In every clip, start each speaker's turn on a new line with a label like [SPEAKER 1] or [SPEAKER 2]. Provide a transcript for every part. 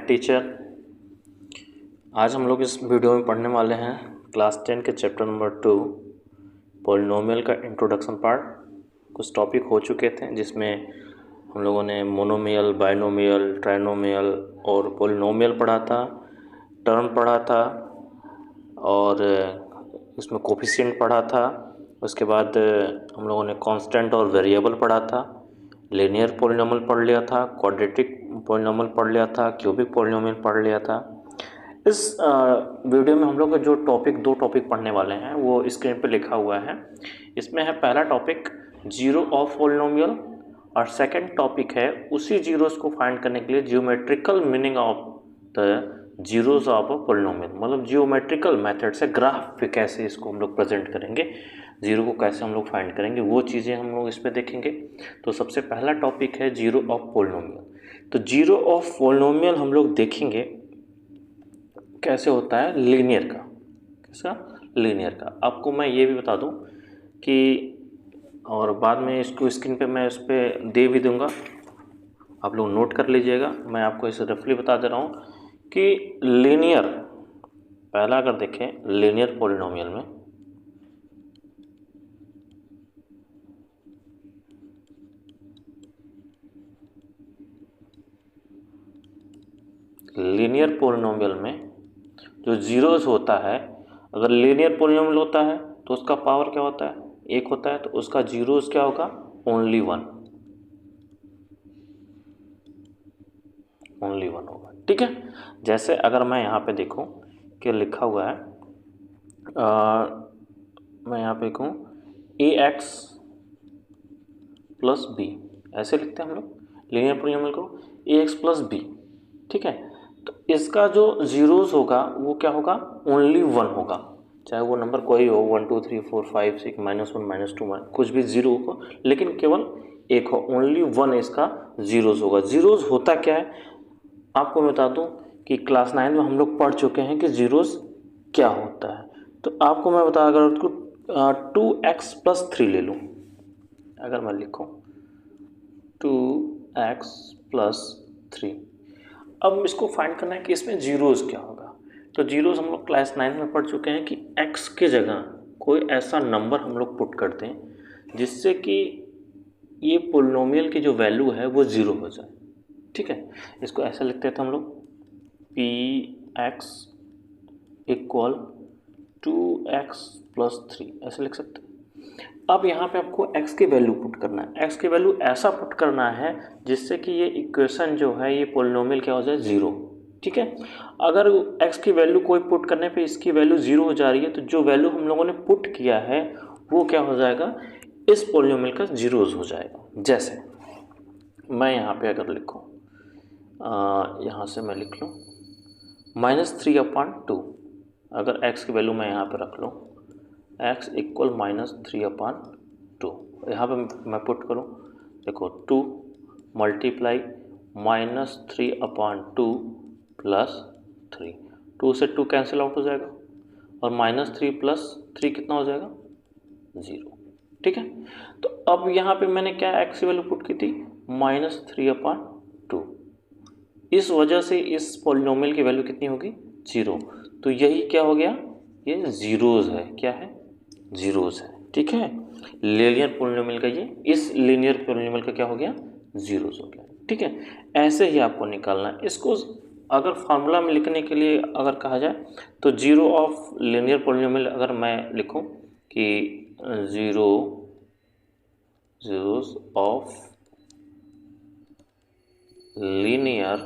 [SPEAKER 1] Teacher. आज हम लोग इस वीडियो में पढ़ने वाले हैं क्लास 10 के चैप्टर नंबर 2 पॉलिनोमियल का इंट्रोडक्शन पार्ट। कुछ टॉपिक हो चुके थे जिसमें हम लोगों ने मोनोमियल, बाइनोमियल, ट्राइनोमियल और पॉलिनोमियल पढ़ा था, टर्म पढ़ा था और इसमें कोफिशिएंट पढ़ा था। उसके बाद हम लोगों ने कांस्टेंट और वेरिएबल पढ़ा था, लीनियर पॉलिनोमियल पढ़ लिया था, क्वाड्रेटिक पॉलिनोमियल पढ़ लिया था, क्यूबिक पॉलिनोमियल पढ़ लिया था। इस वीडियो में हम लोग जो दो टॉपिक पढ़ने वाले हैं वो स्क्रीन पे लिखा हुआ है। इसमें है पहला टॉपिक जीरो ऑफ पॉलिनोमियल और सेकंड टॉपिक है उसी जीरोस को फाइंड करने के लिए geometrical meaning of the zeros of a polynomial, मतलब जियोमेट्रिकल मेथड से ग्राफ पे कैसे इसको हम लोग प्रेजेंट करेंगे, जीरो को कैसे हम लोग फाइंड करेंगे, वो चीज़ें हम लोग इस पे देखेंगे। तो सबसे पहला टॉपिक है जीरो ऑफ पॉलिनोमियल। तो जीरो ऑफ पॉलिनोमियल हम लोग देखेंगे कैसे होता है, लीनियर का। कैसा? लीनियर का। आपको मैं ये भी बता दूं कि और बाद में इसको स्क्रीन पे मैं इस पर दे भी दूंगा, आप लोग नोट कर लीजिएगा। मैं आपको इसे रफली बता दे रहा हूँ कि लीनियर, पहला अगर देखें लीनियर पॉलिनोमियल में जो जीरोस होता है, अगर लीनियर पॉलिनोमियल होता है तो उसका पावर क्या होता है, एक होता है, तो उसका जीरोस क्या होगा, ओनली वन होगा। ठीक है। जैसे अगर मैं यहाँ पे देखूँ कि लिखा हुआ है, मैं यहाँ पे लिखूँ ax प्लस बी, ऐसे लिखते हैं हम लोग लीनियर पॉलिनोमियल को, ax प्लस बी। ठीक है। तो इसका जो जीरोस होगा वो क्या होगा, ओनली वन होगा, चाहे वो नंबर कोई हो, 1 2 3 4 5 6 -1 -2 कुछ भी जीरो हो, लेकिन केवल एक हो, ओनली वन इसका जीरोस होगा। जीरोस होता क्या है आपको मैं बता दूं कि क्लास 9 में हम लोग पढ़ चुके हैं कि जीरोस क्या होता है। तो आपको मैं बता, अगर उसको 2x प्लस 3 ले लूँ, अगर मैं लिखूँ 2x प्लस 3, अब इसको फाइंड करना है कि इसमें जीरोस क्या होगा। तो जीरोस हम लोग क्लास 9 में पढ़ चुके हैं कि x के जगह कोई ऐसा नंबर हम लोग पुट कर दें जिससे कि ये पॉलिनोमियल की जो वैल्यू है वो ज़ीरो हो जाए। ठीक है। इसको ऐसा लिखते थे हम लोग px इक्वल 2x प्लस 3, ऐसे लिख सकते हैं। अब यहाँ पे आपको x की वैल्यू पुट करना है, x की वैल्यू ऐसा पुट करना है जिससे कि ये इक्वेशन जो है, ये पॉलिनोमियल क्या हो जाए, ज़ीरो। ठीक है। अगर x की वैल्यू कोई पुट करने पे इसकी वैल्यू ज़ीरो हो जा रही है तो जो वैल्यू हम लोगों ने पुट किया है वो क्या हो जाएगा, इस पॉलिनोमियल का जीरोस हो जाएगा। जैसे मैं यहाँ पे अगर लिखूँ, यहाँ से मैं लिख लूँ -3/2, अगर x की वैल्यू मैं यहाँ पे रख लूँ x इक्वल -3/2, यहाँ पे मैं पुट करूँ, देखो 2 मल्टीप्लाई -3/2 प्लस 3, 2 से 2 कैंसिल आउट हो जाएगा और -3 प्लस 3 कितना हो जाएगा, 0। ठीक है। तो अब यहाँ पे मैंने क्या x की वैल्यू पुट की थी, -3/2, इस वजह से इस पॉलिनोमियल की वैल्यू कितनी होगी, 0। तो यही क्या हो गया, ये जीरोस है। क्या है, जीरोस है। ठीक है। लीनियर पॉलिनोमियल का ये, इस लीनियर पॉलिनोमियल का क्या हो गया, जीरोस हो गया। ठीक है। ऐसे ही आपको निकालना है। इसको अगर फार्मूला में लिखने के लिए अगर कहा जाए तो जीरो ऑफ लीनियर पॉलिनोमियल अगर मैं लिखूं कि जीरोस ऑफ लीनियर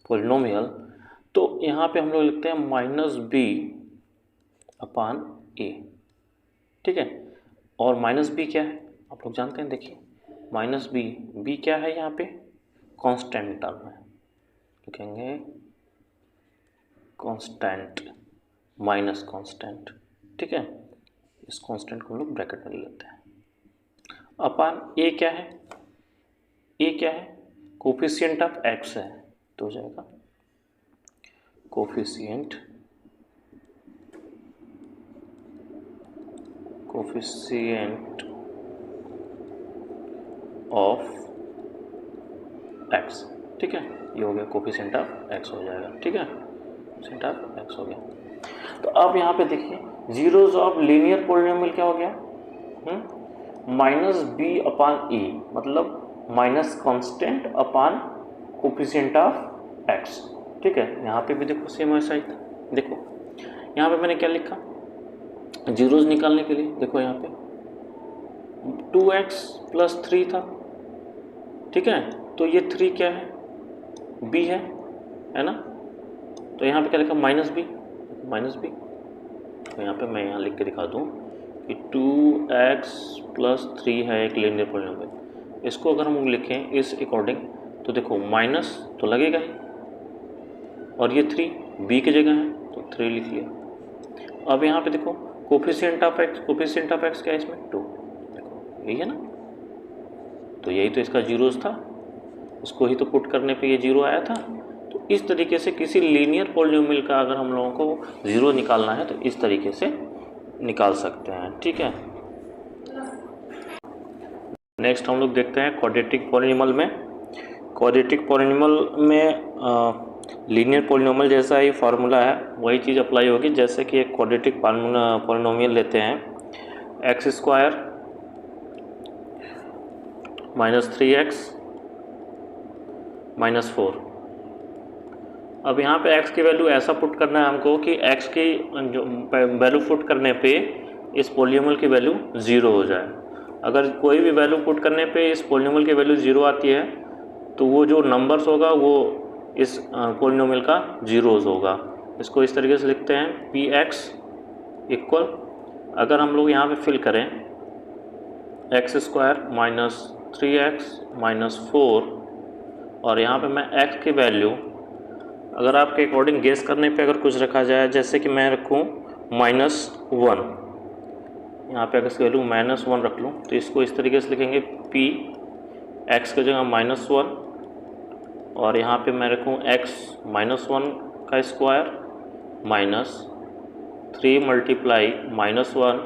[SPEAKER 1] पॉलिनोमियल, तो यहाँ पे हम लोग लिखते हैं -b/a। ठीक है। और -b क्या है आप लोग जानते हैं, देखिए -b क्या है, यहाँ पे कांस्टेंट टर्म है, लिखेंगे कांस्टेंट माइनस कांस्टेंट। ठीक है। इस कांस्टेंट को हम लोग ब्रैकेट में ले लेते हैं। अपान a क्या है, a क्या है, कोफिशिएंट ऑफ x है, तो हो जाएगा कोफिशिएंट ऑफ एक्स। ठीक है, ये हो गया कोफिशिएंट ऑफ एक्स हो जाएगा। ठीक है, कोफिशिएंट ऑफ एक्स हो गया। तो अब यहाँ पे देखिए जीरोज ऑफ लीनियर पॉलिनोमियल क्या हो गया, माइनस बी अपान ई, मतलब minus constant upon coefficient of x. ठीक है, यहाँ पे भी देखो सेम ऐसा ही था। देखो यहाँ पे मैंने क्या लिखा, जीरोज निकालने के लिए देखो यहाँ पे 2x + 3 था। ठीक है, तो ये 3 क्या है, b है ना। तो यहाँ पे क्या लिखा, माइनस बी। तो यहाँ पे मैं यहाँ लिख के दिखा दूँ कि 2x + 3 है एक लीनियर पॉलिनोमियल। इसको अगर हम लिखें इस अकॉर्डिंग तो देखो माइनस तो लगेगा ही, और ये 3 b की जगह है तो 3 लिख लिया। अब यहाँ पे देखो कोफिशिएंट ऑफ एक्स क्या है इसमें, 2। देखो यही है ना, तो यही तो इसका जीरोस था, इसको ही तो पुट करने पे ये जीरो आया था। तो इस तरीके से किसी लीनियर पॉलिनोमियल का अगर हम लोगों को जीरो निकालना है तो इस तरीके से निकाल सकते हैं। ठीक है, नेक्स्ट हम लोग देखते हैं क्वाड्रेटिक पॉलिनोमियल में। क्वाड्रेटिक पॉलिनोमियल में लीनियर पॉलिनोमियल जैसा ही फार्मूला है वही चीज़ अप्लाई होगी। जैसे कि एक क्वाड्रेटिक पॉलिनोमियल लेते हैं, x² - 3x - 4। अब यहाँ पे x की वैल्यू ऐसा पुट करना है हमको कि x की जो वैल्यू पुट करने पे इस पॉलिनोमियल की वैल्यू 0 हो जाए। अगर कोई भी वैल्यू पुट करने पे इस पॉलिनोमियल की वैल्यू 0 आती है तो वो जो नंबर्स होगा वो इस पॉलिनोमियल का जीरोस होगा। इसको इस तरीके से लिखते हैं px इक्वल, अगर हम लोग यहाँ पे फिल करें x² - 3x - 4, और यहाँ पे मैं x की वैल्यू अगर आपके अकॉर्डिंग गेस करने पे अगर कुछ रखा जाए, जैसे कि मैं रखूँ -1, यहाँ पे अगर इसकी वैल्यू -1 रख लूँ तो इसको इस तरीके से लिखेंगे p x की जगह -1, और यहाँ पे मैं रखूँ x -1 का स्क्वायर -3 मल्टीप्लाई -1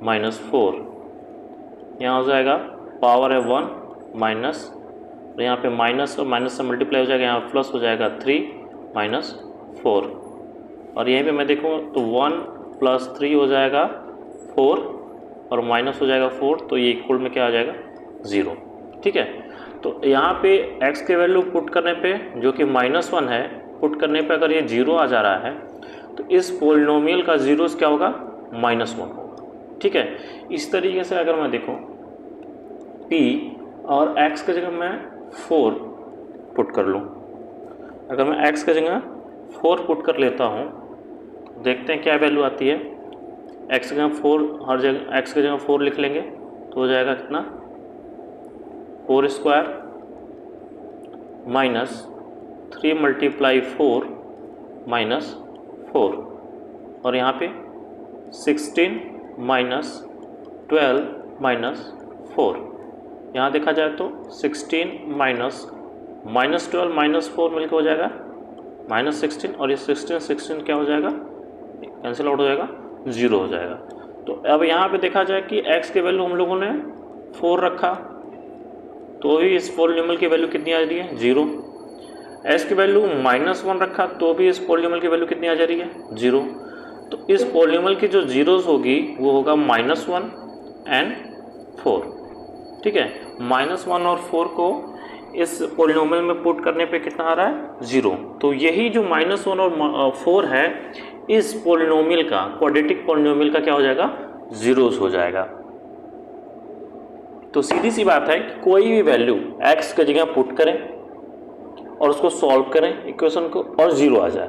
[SPEAKER 1] -4, यहाँ हो जाएगा पावर है 1 माइनस, और यहाँ पे माइनस और माइनस से मल्टीप्लाई हो जाएगा, यहाँ प्लस हो जाएगा 3 - 4, और यहीं पे मैं देखूँ तो 1 + 3 हो जाएगा 4, और माइनस हो जाएगा 4, तो ये इक्वल में क्या आ जाएगा 0। ठीक है, तो यहाँ पे x के वैल्यू पुट करने पे जो कि -1 है, पुट करने पे अगर ये 0 आ जा रहा है तो इस पॉलिनोमियल का जीरोस क्या होगा, -1 होगा। ठीक है, इस तरीके से अगर मैं देखूँ p और x की जगह मैं 4 पुट कर लूँ, अगर मैं x की जगह 4 पुट कर लेता हूँ, देखते हैं क्या वैल्यू आती है। x की जगह 4, हर जगह x की जगह 4 लिख लेंगे तो हो जाएगा कितना, 4² - 3 मल्टीप्लाई 4 -4, और यहाँ पे 16 - 12 - 4, यहाँ देखा जाए तो 16 -12 -4 मिलकर हो जाएगा -16, और ये 16 क्या हो जाएगा, कैंसिल आउट हो जाएगा, 0 हो जाएगा। तो अब यहाँ पे देखा जाए कि x के वैल्यू हम लोगों ने 4 रखा तो भी इस पॉलिनोमियल की वैल्यू कितनी आ रही है, 0। x की वैल्यू -1 रखा तो भी इस पॉलिनोमियल की वैल्यू कितनी आ जा रही है, 0। तो इस पॉलिनोमियल की जो जीरोस होगी वो होगा -1 एंड 4। ठीक है, -1 और 4 को इस पॉलिनोमियल में पुट करने पे कितना आ रहा है, 0। तो यही जो -1 और 4 है इस पॉलिनोमियल का, क्वाड्रेटिक पॉलिनोमियल का क्या हो जाएगा, जीरोस हो जाएगा। तो सीधी सी बात है कि कोई भी वैल्यू x की जगह पुट करें और उसको सॉल्व करें इक्वेशन को, और 0 आ जाए,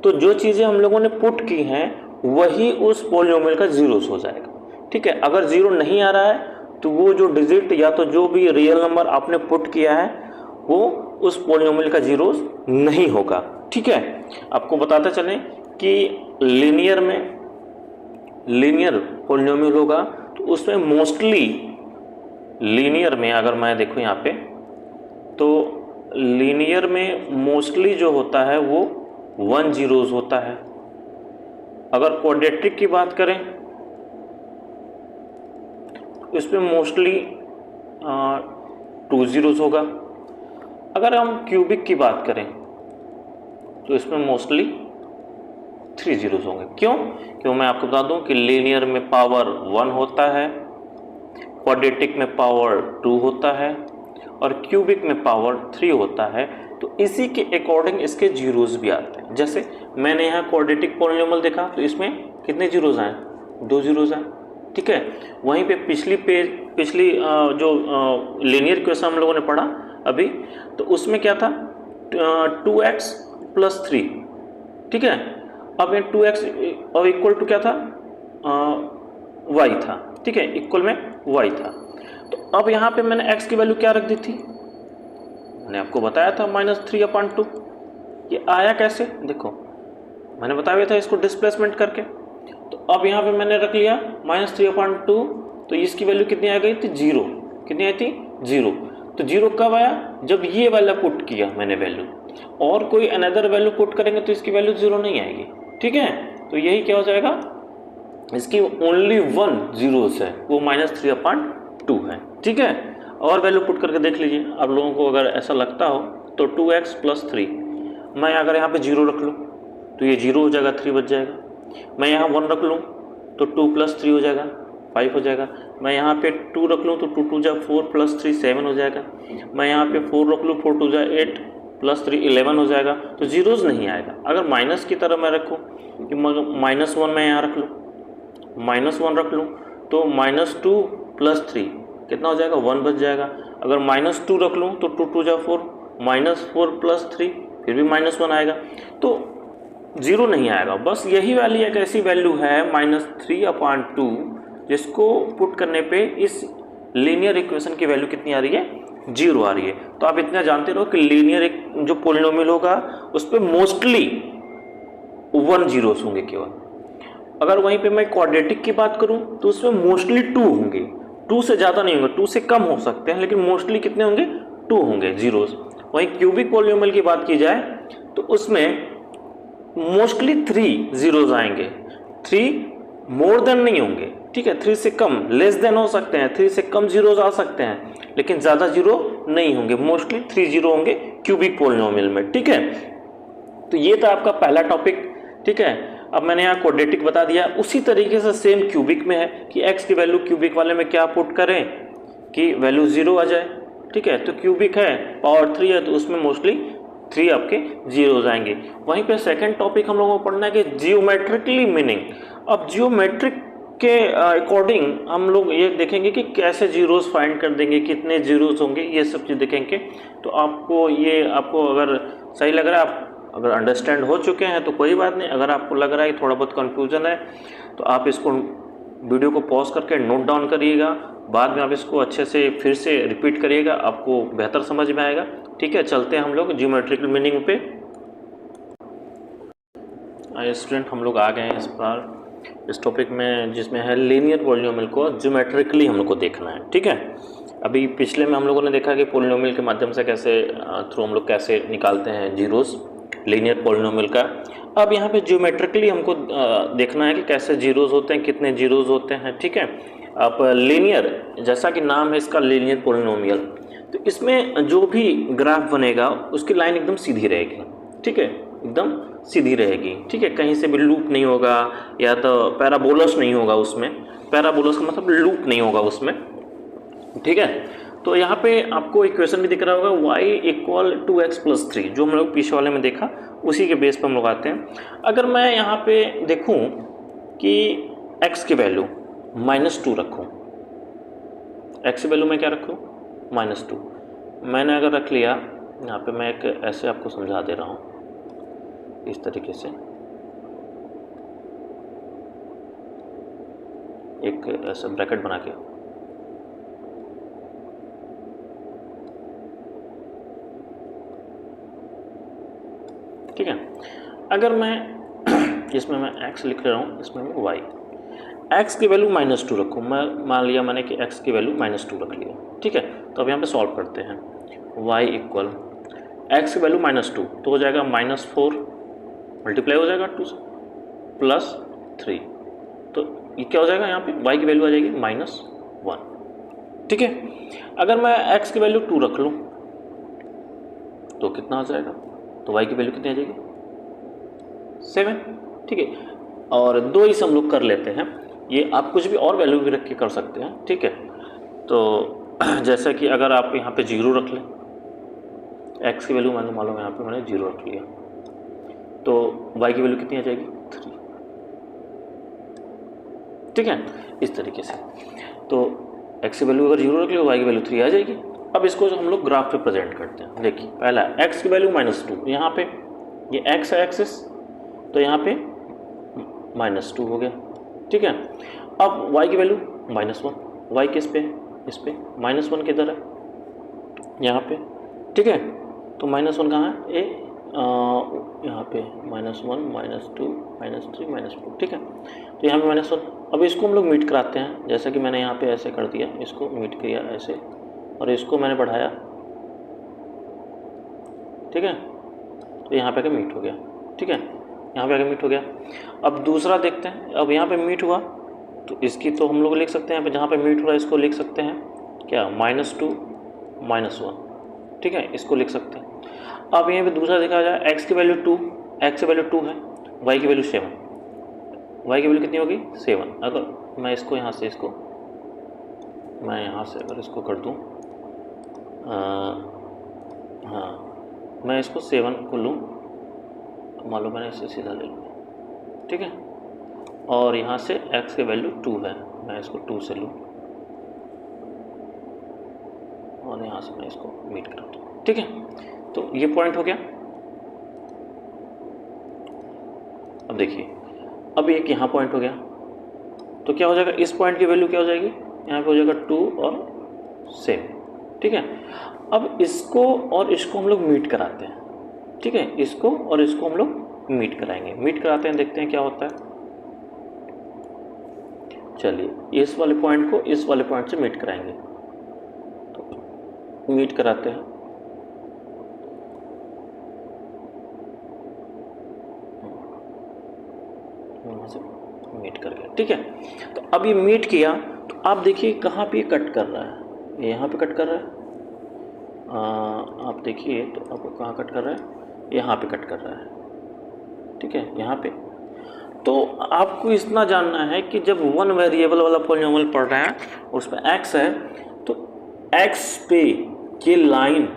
[SPEAKER 1] तो जो चीज़ें हम लोगों ने पुट की हैं वही उस पॉलिनोमियल का जीरोस हो जाएगा। ठीक है, अगर 0 नहीं आ रहा है तो वो जो डिजिट या तो जो भी रियल नंबर आपने पुट किया है वो उस पॉलिनोमियल का जीरोस नहीं होगा। ठीक है, आपको बताते चलें कि लीनियर पॉलिनोमियल होगा तो उसमें मोस्टली लीनियर में अगर मैं देखूं यहाँ पे तो लीनियर में मोस्टली जो होता है वो 1 जीरोस होता है। अगर क्वाड्रेटिक की बात करें इसमें मोस्टली 2 जीरोस होगा। अगर हम क्यूबिक की बात करें तो इसमें मोस्टली 3 जीरोस होंगे। क्यों मैं आपको बता दूं कि लीनियर में पावर 1 होता है, क्वाड्रेटिक में पावर 2 होता है और क्यूबिक में पावर 3 होता है। तो इसी के अकॉर्डिंग इसके जीरोस भी आते हैं। जैसे मैंने यहाँ क्वाड्रेटिक पॉलिनोमियल देखा तो इसमें कितने जीरोस आए? 2 जीरोस आए, ठीक है। वहीं पे पिछली जो लीनियर इक्वेशन हम लोगों ने पढ़ा अभी, तो उसमें क्या था? 2x + 3, ठीक है। अब ये 2x और इक्वल टू क्या था? y था, ठीक है, इक्वल में y था। तो अब यहाँ पे मैंने x की वैल्यू क्या रख दी थी? मैंने आपको बताया था -3/2। ये आया कैसे? देखो मैंने बताया था इसको डिस्प्लेसमेंट करके। तो अब यहाँ पे मैंने रख लिया -3/2, तो इसकी वैल्यू कितनी आ गई थी? 0। कितनी आई थी? 0। तो 0 कब आया? जब ये वाला पुट किया मैंने वैल्यू, और कोई अनदर वैल्यू पुट करेंगे तो इसकी वैल्यू 0 नहीं आएगी, ठीक है। तो यही क्या हो जाएगा? इसकी ओनली 1 जीरोस है, वो -3/2 है, ठीक है। और वैल्यू पुट करके देख लीजिए आप लोगों को, अगर ऐसा लगता हो तो 2x + 3, मैं अगर यहाँ पे 0 रख लूँ तो ये 0 हो जाएगा, 3 बच जाएगा। मैं यहाँ 1 रख लूँ तो 2 + 3 हो जाएगा, 5 हो जाएगा। मैं यहाँ पे 2 रख लूँ तो 2 × 2 = 4 + 3 7 हो जाएगा। मैं यहाँ पे 4 रख लूँ, 4 × 2 = 8 + 3 11 हो जाएगा। तो जीरोज़ नहीं आएगा। अगर माइनस की तरह मैं रखूँ कि -1 मैं यहाँ रख लूँ, -1 रख लूँ तो -2 + 3 कितना हो जाएगा? 1 बच जाएगा। अगर -2 रख लूँ तो 2 × 2 = 4, -4 + 3 फिर भी -1 आएगा। तो 0 नहीं आएगा। बस यही वाली एक ऐसी वैल्यू है -3/2 जिसको पुट करने पे इस लीनियर इक्वेशन की वैल्यू कितनी आ रही है? 0 आ रही है। तो आप इतना जानते रहो कि लीनियर जो पॉलिनोमियल होगा उस पर मोस्टली 1 जीरोस होंगे केवल। अगर वहीं पे मैं क्वाड्रेटिक की बात करूं तो उसमें मोस्टली 2 होंगे। 2 से ज़्यादा नहीं होंगे, 2 से कम हो सकते हैं, लेकिन मोस्टली कितने होंगे? 2 होंगे जीरोस। वहीं क्यूबिक पॉलिनोमियल की बात की जाए तो उसमें मोस्टली 3 जीरोस आएंगे। 3 मोर देन नहीं होंगे, ठीक है। 3 से कम, लेस देन हो सकते हैं, 3 से कम जीरोस आ सकते हैं, लेकिन ज़्यादा जीरो नहीं होंगे। मोस्टली 3 जीरो होंगे क्यूबिक पॉलिनोमियल में, ठीक है। तो ये था आपका पहला टॉपिक, ठीक है। अब मैंने यहाँ क्वाड्रेटिक बता दिया। उसी तरीके से सेम क्यूबिक में है कि x की वैल्यू क्यूबिक वाले में क्या पुट करें कि वैल्यू 0 आ जाए, ठीक है। तो क्यूबिक है, पावर 3 है, तो उसमें मोस्टली 3 आपके जीरो हो जाएंगे। वहीं पे सेकंड टॉपिक हम लोगों को पढ़ना है कि जियोमेट्रिकली मीनिंग। अब जियोमेट्रिक के अकॉर्डिंग हम लोग ये देखेंगे कि कैसे जीरोस फाइंड कर देंगे, कितने जीरोस होंगे, ये सब चीज़ देखेंगे। तो आपको अगर सही लग रहा है, आप अगर अंडरस्टैंड हो चुके हैं तो कोई बात नहीं। अगर आपको लग रहा है कि थोड़ा बहुत कन्फ्यूज़न है तो आप इसको वीडियो को पॉज करके नोट डाउन करिएगा, बाद में आप इसको अच्छे से फिर से रिपीट करिएगा, आपको बेहतर समझ में आएगा, ठीक है। चलते हैं हम लोग ज्योमेट्रिकल मीनिंग पे। स्टूडेंट हम लोग आ गए हैं इस टॉपिक में जिसमें है लीनियर पॉलिनोमियल को ज्योमेट्रिकली हम लोग को देखना है, ठीक है। अभी पिछले में हम लोगों ने देखा कि पॉलिनोमियल के माध्यम से कैसे थ्रू हम लोग कैसे निकालते हैं जीरोस लीनियर पॉलिनोमियल का। अब यहाँ पे ज्योमेट्रिकली हमको देखना है कि कैसे जीरोस होते हैं, कितने जीरोस होते हैं, ठीक है। अब लीनियर, जैसा कि नाम है इसका लीनियर पॉलिनोमियल, तो इसमें जो भी ग्राफ बनेगा उसकी लाइन एकदम सीधी रहेगी, ठीक है, एकदम सीधी रहेगी, ठीक है। कहीं से भी लूप नहीं होगा या तो पैराबोलस नहीं होगा उसमें। पैराबोलस का मतलब लूप नहीं होगा उसमें, ठीक है। तो यहाँ पे आपको इक्वेशन भी दिख रहा होगा y = 2x + 3, जो हम लोग पीछे वाले में देखा उसी के बेस पर हम लोग आते हैं। अगर मैं यहाँ पे देखूँ कि x की वैल्यू -2 रखूँ, x की वैल्यू मैं क्या रखूँ? -2। मैंने अगर रख लिया, यहाँ पे मैं एक ऐसे आपको समझा दे रहा हूँ इस तरीके से, एक ऐसा ब्रैकेट बना के, ठीक है। अगर मैं इसमें मैं x लिख रहा हूँ, इसमें मैं y, x की वैल्यू -2 रखूँ। मैं मान लिया मैंने कि x की वैल्यू -2 रख लिया, ठीक है। तो अब यहाँ पे सॉल्व करते हैं। y = x की वैल्यू -2 तो हो जाएगा -4 मल्टीप्लाई हो जाएगा 2 से +3, तो ये क्या हो जाएगा? यहाँ पे y की वैल्यू आ जाएगी -1, ठीक है। अगर मैं x की वैल्यू 2 रख लूँ तो कितना आ जाएगा, तो y की वैल्यू कितनी आ जाएगी 7, ठीक है। और 2 ही हम लोग कर लेते हैं, ये आप कुछ भी और वैल्यू भी रख के कर सकते हैं, ठीक है। तो जैसे कि अगर आप यहाँ पे 0 रख लें, x की वैल्यू मान लो यहाँ पे मैंने 0 रख लिया, तो y की वैल्यू कितनी आ जाएगी 3, ठीक है, इस तरीके से। तो x की वैल्यू अगर 0 रख लो, y की वैल्यू 3 आ जाएगी। अब इसको जो हम लोग ग्राफ पे प्रेजेंट करते हैं, देखिए पहला x की वैल्यू -2, यहाँ पे ये x है एक्सिस, तो यहाँ पे -2 हो गया, ठीक है। अब y की वैल्यू -1, y किस पे है, इस पे, -1 किधर है, यहाँ पे, ठीक है। तो -1 कहाँ है, यहाँ पे -1 -2 -3 -4, ठीक है। तो यहाँ पे -1, अब इसको हम लोग मीट कराते हैं, जैसा कि मैंने यहाँ पे ऐसे कर दिया, इसको मीट किया ऐसे, और इसको मैंने बढ़ाया, ठीक है। तो यहाँ पे आके मीट हो गया, ठीक है, यहाँ पे आके मीट हो गया। अब दूसरा देखते हैं, अब यहाँ पे मीट हुआ तो इसकी तो हम लोग लिख सकते हैं, यहाँ पे जहाँ पे मीट हो रहा है इसको लिख सकते हैं क्या, -2 -1, ठीक है, इसको लिख सकते हैं। अब यहाँ पे दूसरा देखा जाए, x की वैल्यू 2, x की वैल्यू 2 है, y की वैल्यू 7, y की वैल्यू कितनी होगी 7। अगर मैं इसको यहाँ से अगर इसको कर दूँ, हाँ मैं इसको 7 को लूँ, मान लो मैंने इसे सीधा ले लूँ, ठीक है। और यहाँ से x की वैल्यू 2 है, मैं इसको 2 से लूँ, और यहाँ से मैं इसको मीट करा दूँ, ठीक है। तो ये पॉइंट हो गया। अब देखिए, अब एक यहाँ पॉइंट हो गया, तो क्या हो जाएगा, इस पॉइंट की वैल्यू क्या हो जाएगी, यहाँ पे हो जाएगा 2 और 7, ठीक है। अब इसको और इसको हम लोग मीट कराते हैं, ठीक है, इसको और इसको हम लोग मीट कराएंगे, मीट कराते हैं, देखते हैं क्या होता है। चलिए इस वाले पॉइंट को इस वाले पॉइंट से मीट कराएंगे, तो मीट कराते हैं, से मीट कर गया, ठीक है। तो अब ये मीट किया, तो आप देखिए कहाँ पे कट कर रहा है, यहाँ पे कट कर रहा है, आप देखिए तो आपको कहाँ कट कर रहा है, यहाँ पे कट कर रहा है, ठीक है, यहाँ पे। तो आपको इतना जानना है कि जब 1 वेरिएबल वाला पॉलिनोमियल पढ़ रहे हैं उस पर x है, तो x पे ये लाइन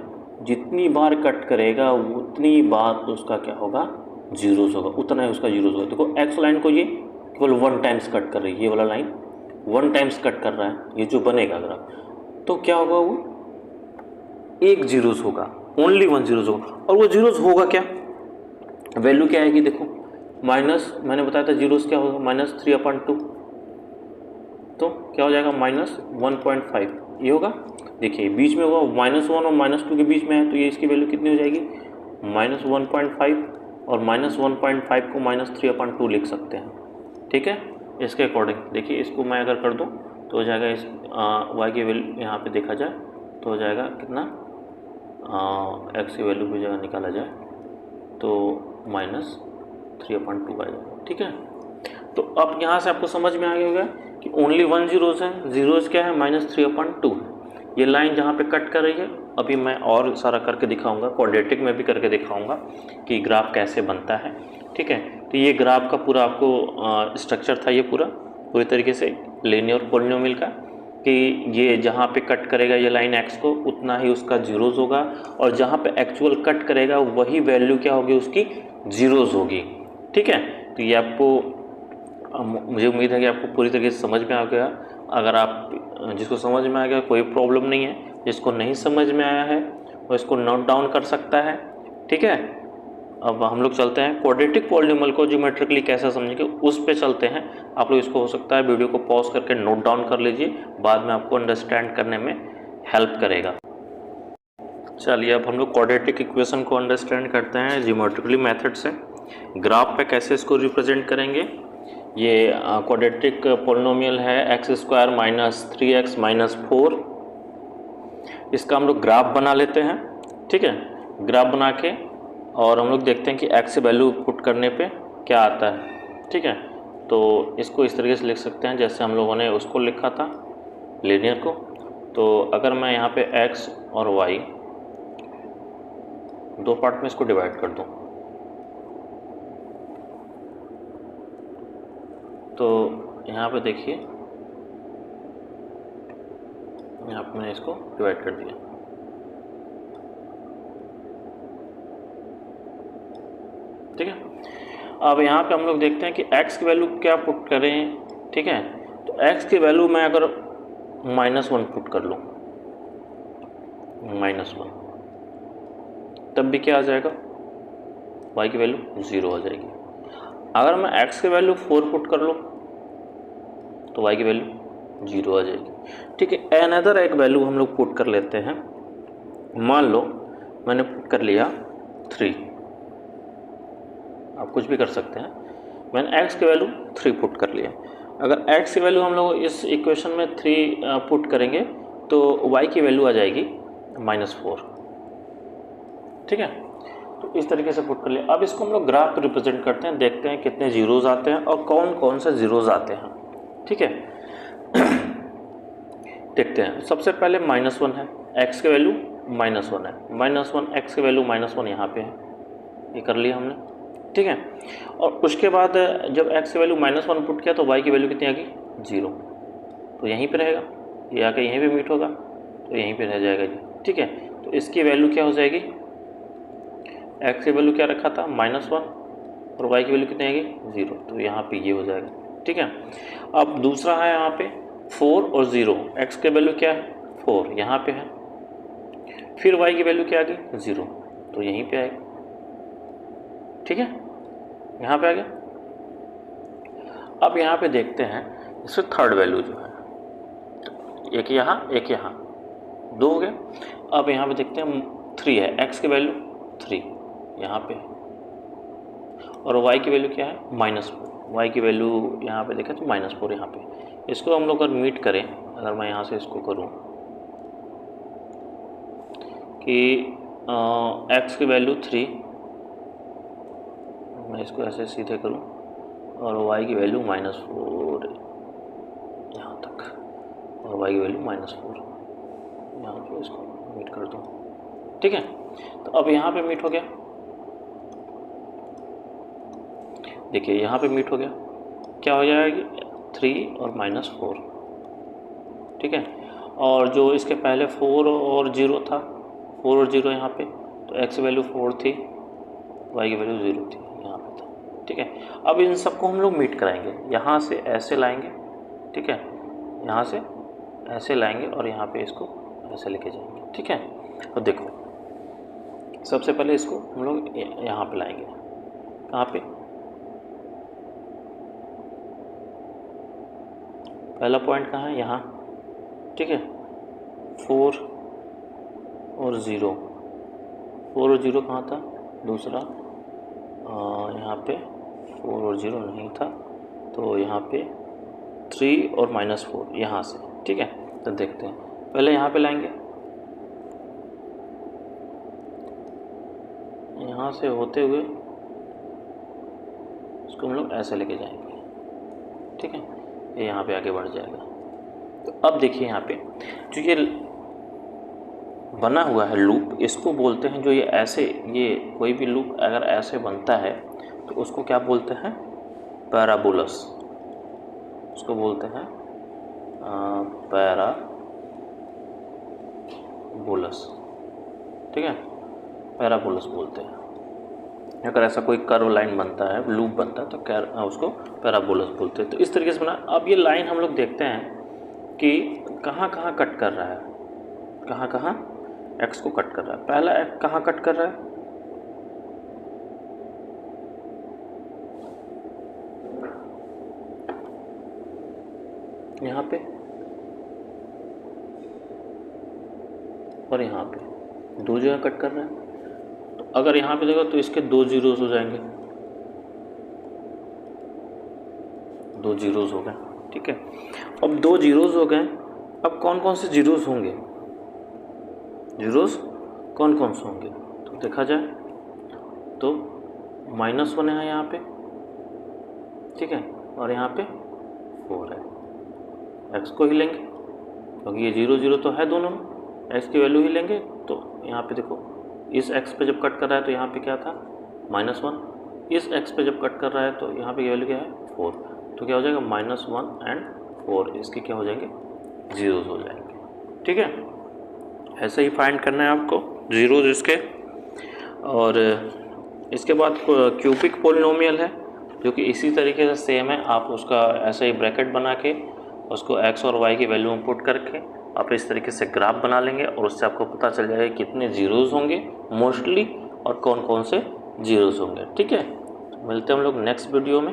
[SPEAKER 1] जितनी बार कट करेगा उतनी बार उसका क्या होगा, जीरोस होगा, उतना ही उसका जीरोस होगा। देखो x लाइन को ये केवल 1 टाइम्स कट कर रही है, ये वाला लाइन 1 टाइम्स कट कर रहा है, ये जो बनेगा ग्राफ, तो क्या होगा, वो 1 जीरोस होगा, ओनली 1 जीरोस होगा। और वो जीरोस होगा क्या, वैल्यू क्या आएगी, देखो माइनस, मैंने बताया था जीरोस क्या होगा, -3/2, तो क्या हो जाएगा -1.5, ये होगा। देखिए बीच में हुआ -1 और -2 के बीच में है, तो ये इसकी वैल्यू कितनी हो जाएगी, -1.5, और -1.5 को -3/2 लिख सकते हैं, ठीक है। इसके अकॉर्डिंग देखिए, इसको मैं अगर कर दूं तो हो जाएगा, इस y की वैल्यू यहाँ पे देखा जाए तो हो जाएगा कितना, x की वैल्यू की जगह निकाला जाए तो -3/2 आ जाएगा, ठीक है। तो अब यहाँ से आपको समझ में आ गया होगा कि ओनली 1 जीरोस है, जीरोस क्या है, -3/2 है। ये लाइन जहाँ पे कट कर रही है, अभी मैं और सारा करके दिखाऊंगा, क्वाड्रेटिक में भी करके दिखाऊंगा कि ग्राफ कैसे बनता है, ठीक है। तो ये ग्राफ का पूरा आपको स्ट्रक्चर था, ये पूरी तरीके से लीनियर पॉलिनोमियल का, कि ये जहाँ पे कट करेगा ये लाइन x को, उतना ही उसका जीरोस होगा, और जहाँ पे एक्चुअल कट करेगा वही वैल्यू क्या होगी, उसकी जीरोस होगी, ठीक है। तो ये आपको, मुझे उम्मीद है कि आपको पूरी तरीके से समझ में आ गया। अगर आप, जिसको समझ में आ गया कोई प्रॉब्लम नहीं है, जिसको नहीं समझ में आया है वो इसको नोट डाउन कर सकता है, ठीक है। अब हम लोग चलते हैं क्वाड्रेटिक पॉलिनोमियल को ज्योमेट्रिकली कैसे समझेंगे, उस पे चलते हैं। आप लोग इसको हो सकता है वीडियो को पॉज करके नोट डाउन कर लीजिए, बाद में आपको अंडरस्टैंड करने में हेल्प करेगा। चलिए अब हम लोग क्वाड्रेटिक इक्वेशन को अंडरस्टैंड करते हैं ज्योमेट्रिकली मेथड से। ग्राफ पे कैसे इसको रिप्रेजेंट करेंगे, ये क्वाड्रेटिक पॉलिनोमियल है x² - 3x - 4, इसका हम लोग ग्राफ बना लेते हैं, ठीक है। ग्राफ बना के और हम लोग देखते हैं कि x से वैल्यू पुट करने पे क्या आता है, ठीक है। तो इसको इस तरीके से लिख सकते हैं जैसे हम लोगों ने उसको लिखा था लीनियर को। तो अगर मैं यहाँ पे x और y 2 पार्ट में इसको डिवाइड कर दूं तो यहाँ पे देखिए, यहाँ पे मैंने इसको डिवाइड कर दिया। ठीक है, अब यहाँ पे हम लोग देखते हैं कि x की वैल्यू क्या पुट करें। ठीक है, तो x की वैल्यू मैं अगर -1 पुट कर लूँ, -1, तब भी क्या आ जाएगा, y की वैल्यू 0 आ जाएगी। अगर मैं x की वैल्यू 4 पुट कर लूँ तो y की वैल्यू 0 आ जाएगी। ठीक है, अनदर एक वैल्यू हम लोग पुट कर लेते हैं। मान लो मैंने पुट कर लिया 3, आप कुछ भी कर सकते हैं। मैंने x की वैल्यू 3 पुट कर लिया। अगर x की वैल्यू हम लोग इस इक्वेशन में 3 पुट करेंगे तो y की वैल्यू आ जाएगी -4। ठीक है, तो इस तरीके से पुट कर लिया। अब इसको हम लोग ग्राफ रिप्रेजेंट करते हैं, देखते हैं कितने जीरोज़ आते हैं और कौन कौन से जीरोज़ आते हैं। ठीक है, देखते हैं। सबसे पहले -1 है, x की वैल्यू -1 है, -1 x की वैल्यू -1 यहाँ पे है, ये कर लिया हमने। ठीक है, और उसके बाद जब x की वैल्यू -1 पुट किया तो y की वैल्यू कितनी आ गई, 0, तो यहीं पे रहेगा, ये आके यहीं पे मीट होगा तो यहीं पे रह जाएगा ये। ठीक है, तो इसकी वैल्यू क्या हो जाएगी, x की वैल्यू क्या रखा था -1 और y की वैल्यू कितनी आएगी, 0, तो यहाँ पे ये हो जाएगा। ठीक है, अब दूसरा है यहाँ पे 4 और 0, x की वैल्यू क्या है 4, यहाँ पे है, फिर y की वैल्यू क्या आ गई 0, तो यहीं पे आएगा। ठीक है, यहाँ पे आ गया। अब यहाँ पे देखते हैं इससे थर्ड वैल्यू जो है, तो एक यहाँ एक यहाँ, 2 हो गए। अब यहाँ पे देखते हैं 3 है, x की वैल्यू 3 यहाँ पे, और y की वैल्यू क्या है -4, y की वैल्यू यहाँ पे देखें तो -4 यहाँ पे। इसको हम लोग अगर मीट करें, अगर मैं यहाँ से इसको करूँ कि x की वैल्यू 3, मैं इसको ऐसे सीधे करूं और y की वैल्यू -4 यहाँ तक, और y की वैल्यू -4 यहाँ पे, इसको मीट कर दूँ। ठीक है, तो अब यहाँ पे मीट हो गया, देखिए यहाँ पे मीट हो गया, क्या हो जाएगी 3 और -4। ठीक है, और जो इसके पहले 4 और 0 था, 4 और 0 यहाँ पे, तो x की वैल्यू 4 थी, y की वैल्यू 0 थी, यहाँ पे था। ठीक है, अब इन सबको हम लोग मीट कराएंगे, यहाँ से ऐसे लाएंगे, ठीक है, यहाँ से ऐसे लाएंगे और यहाँ पे इसको ऐसे लेके जाएंगे। ठीक है, तो देखो सबसे पहले इसको हम लोग यहाँ पे लाएंगे, कहाँ पे, पहला पॉइंट कहाँ है, यहाँ। ठीक है, 4 और 0, 4 और 0 कहाँ था, दूसरा यहाँ पे 4 और 0 नहीं था, तो यहाँ पे 3 और -4 यहाँ से। ठीक है, तो देखते हैं, पहले यहाँ पे लाएंगे, यहाँ से होते हुए इसको हम लोग ऐसे लेके जाएंगे। ठीक है, ये यहाँ पे आगे बढ़ जाएगा। तो अब देखिए यहाँ पे जो ये बना हुआ है लूप, इसको बोलते हैं, जो ये ऐसे, ये कोई भी लूप अगर ऐसे बनता है तो उसको क्या बोलते हैं, पैराबोलस, उसको बोलते हैं पैराबोलस। ठीक है, पैराबोलस बोलते हैं। अगर ऐसा कोई कर्व लाइन बनता है, लूप बनता है, तो उसको पैराबोलस बोलते हैं। तो इस तरीके से बना। अब ये लाइन हम लोग देखते हैं कि कहाँ कहाँ कट कर रहा है, कहाँ कहाँ x को कट कर रहा है। पहला x कहाँ कट कर रहा है, यहाँ पे और यहाँ पे, 2 जगह कट कर रहा है। तो अगर यहाँ पे देखो तो इसके 2 जीरोस हो जाएंगे, 2 जीरोस हो गए। ठीक है, अब 2 जीरोस हो गए। अब कौन कौन से जीरोस होंगे, जीरोस कौन कौन से होंगे, तो देखा जाए तो -1 है यहाँ पे, ठीक है, और यहाँ पे 4 है। x को ही लेंगे क्योंकि ये 0 0 तो है दोनों में, x की वैल्यू ही लेंगे। तो यहाँ पे देखो इस x पे जब कट कर रहा है तो यहाँ पे क्या था -1, इस x पे जब कट कर रहा है तो यहाँ पे वैल्यू क्या है 4, तो क्या हो जाएगा -1 एंड 4, इसके क्या हो जाएंगे जीरोस हो जाएंगे। ठीक है, ऐसे ही फाइंड करना है आपको जीरोस इसके। और इसके बाद क्यूबिक पोलिनोमियल है जो कि इसी तरीके से सेम है, आप उसका ऐसे ही ब्रैकेट बना के उसको x और y की वैल्यू में पुट करके आप इस तरीके से ग्राफ बना लेंगे और उससे आपको पता चल जाएगा कितने जीरोस होंगे मोस्टली और कौन कौन से जीरोस होंगे। ठीक है, मिलते हैं हम लोग नेक्स्ट वीडियो में।